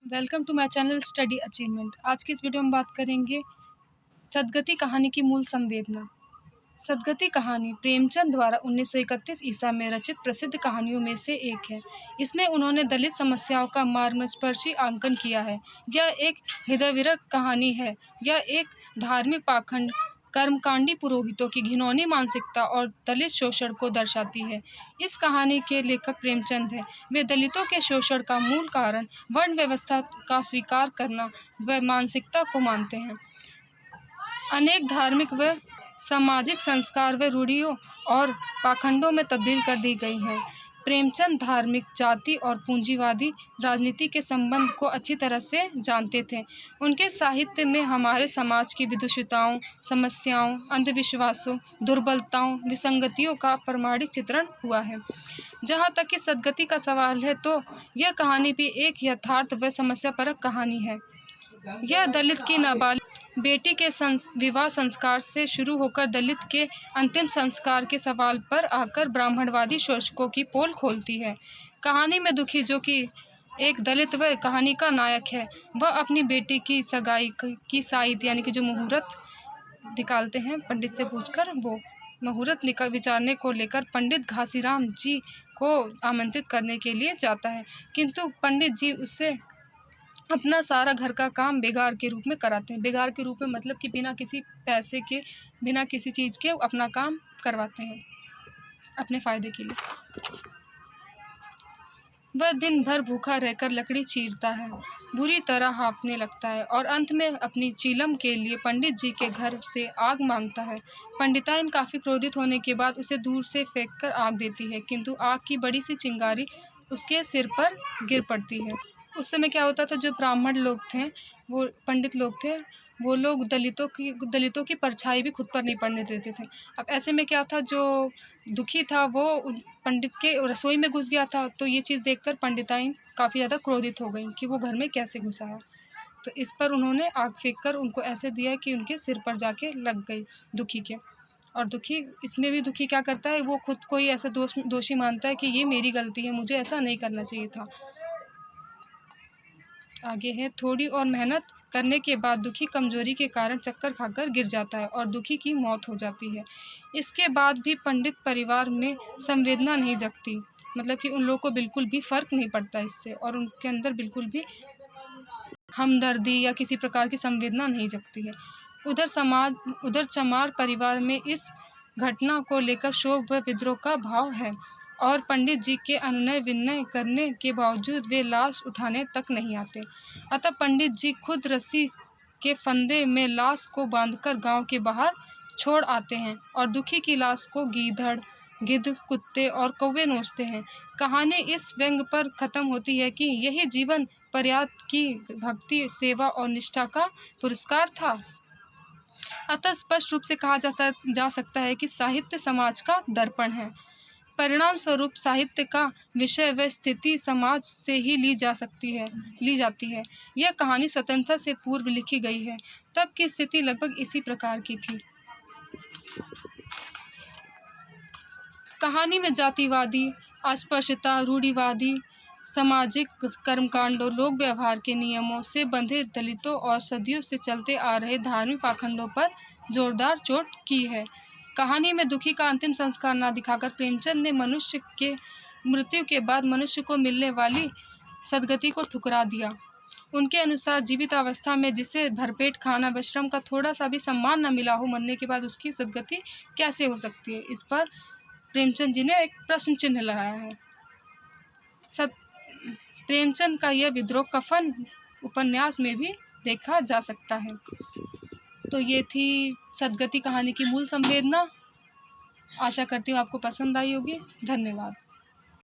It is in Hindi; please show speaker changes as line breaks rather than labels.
Welcome to my channel study achievement. आज की इस वीडियो में बात करेंगे सदगति कहानी की मूल संवेदना। सदगति कहानी प्रेमचंद द्वारा 1931 ईसा में रचित प्रसिद्ध कहानियों में से एक है। इसमें उन्होंने दलित समस्याओं का मर्मस्पर्शी आंकन किया है। यह एक हृदयविदारक कहानी है। यह एक धार्मिक पाखंड, कर्मकांडी पुरोहितों की घिनौनी मानसिकता और दलित शोषण को दर्शाती है। इस कहानी के लेखक प्रेमचंद हैं। वे दलितों के शोषण का मूल कारण वर्ण व्यवस्था का स्वीकार करना व मानसिकता को मानते हैं। अनेक धार्मिक व सामाजिक संस्कार व रूढ़ियों और पाखंडों में तब्दील कर दी गई हैं। प्रेमचंद धार्मिक, जाति और पूंजीवादी राजनीति के संबंध को अच्छी तरह से जानते थे। उनके साहित्य में हमारे समाज की विदुषताओं, समस्याओं, अंधविश्वासों, दुर्बलताओं, विसंगतियों का प्रामाणिक चित्रण हुआ है। जहाँ तक कि सदगति का सवाल है तो यह कहानी भी एक यथार्थ व समस्यापरक कहानी है। यह दलित की नाबालिग बेटी के विवाह संस्कार से शुरू होकर दलित के अंतिम संस्कार के सवाल पर आकर ब्राह्मणवादी शोषकों की पोल खोलती है। कहानी में दुखी, जो कि एक दलित व कहानी का नायक है, वह अपनी बेटी की सगाई की साइत यानी कि जो मुहूर्त निकालते हैं पंडित से पूछकर, वो मुहूर्त विचारने को लेकर पंडित घासीराम जी को आमंत्रित करने के लिए जाता है, किंतु पंडित जी उससे अपना सारा घर का काम बेगार के रूप में कराते हैं। बेगार के रूप में मतलब कि बिना किसी पैसे के, बिना किसी चीज़ के अपना काम करवाते हैं अपने फ़ायदे के लिए। वह दिन भर भूखा रहकर लकड़ी चीरता है, बुरी तरह हाँफने लगता है और अंत में अपनी चीलम के लिए पंडित जी के घर से आग मांगता है। पंडिताइन काफ़ी क्रोधित होने के बाद उसे दूर से फेंककर आग देती है, किंतु आग की बड़ी सी चिंगारी उसके सिर पर गिर पड़ती है। उस समय क्या होता था, जो ब्राह्मण लोग थे, वो पंडित लोग थे, वो लोग दलितों की परछाई भी खुद पर नहीं पड़ने देते थे। अब ऐसे में क्या था, जो दुखी था वो पंडित के रसोई में घुस गया था, तो ये चीज़ देखकर पंडिताइन काफ़ी ज़्यादा क्रोधित हो गई कि वो घर में कैसे घुसा है। तो इस पर उन्होंने आग फेंककर उनको ऐसे दिया कि उनके सिर पर जाके लग गई दुखी के। और दुखी इसमें भी दुखी क्या करता है, वो खुद को ही ऐसा दोषी मानता है कि ये मेरी गलती है, मुझे ऐसा नहीं करना चाहिए था। आगे है, थोड़ी और मेहनत करने के बाद दुखी कमजोरी के कारण चक्कर खाकर गिर जाता है और दुखी की मौत हो जाती है। इसके बाद भी पंडित परिवार में संवेदना नहीं जगती, मतलब कि उन लोगों को बिल्कुल भी फ़र्क नहीं पड़ता इससे, और उनके अंदर बिल्कुल भी हमदर्दी या किसी प्रकार की संवेदना नहीं जगती है। उधर चमार परिवार में इस घटना को लेकर शोक व विद्रोह का भाव है और पंडित जी के अनुनय विनय करने के बावजूद वे लाश उठाने तक नहीं आते। अतः पंडित जी खुद रस्सी के फंदे में लाश को बांधकर गांव के बाहर छोड़ आते हैं और दुखी की लाश को गीदड़, गिद्ध, कुत्ते और कौवे नोचते हैं। कहानी इस व्यंग पर खत्म होती है कि यही जीवन पर्याप्त की भक्ति, सेवा और निष्ठा का पुरस्कार था। अतः स्पष्ट रूप से कहा जा सकता है कि साहित्य समाज का दर्पण है। परिणाम स्वरूप साहित्य का विषय व स्थिति समाज से ही ली जाती है। यह कहानी स्वतंत्रता से पूर्व लिखी गई है। तब की स्थिति लगभग इसी प्रकार की थी। कहानी में जातिवादी, अस्पृश्यता, रूढ़िवादी सामाजिक कर्मकांडों, लोक व्यवहार के नियमों से बंधे दलितों और सदियों से चलते आ रहे धार्मिक पाखंडों पर जोरदार चोट की है। कहानी में दुखी का अंतिम संस्कार न दिखाकर प्रेमचंद ने मनुष्य के मृत्यु के बाद मनुष्य को मिलने वाली सदगति को ठुकरा दिया। उनके अनुसार जीवित अवस्था में जिसे भरपेट खाना व श्रम का थोड़ा सा भी सम्मान न मिला हो, मरने के बाद उसकी सदगति कैसे हो सकती है? इस पर प्रेमचंद जी ने एक प्रश्न चिन्ह लगाया है। प्रेमचंद का यह विद्रोह कफन उपन्यास में भी देखा जा सकता है। तो ये थी सदगति कहानी की मूल संवेदना। आशा करती हूँ आपको पसंद आई होगी। धन्यवाद।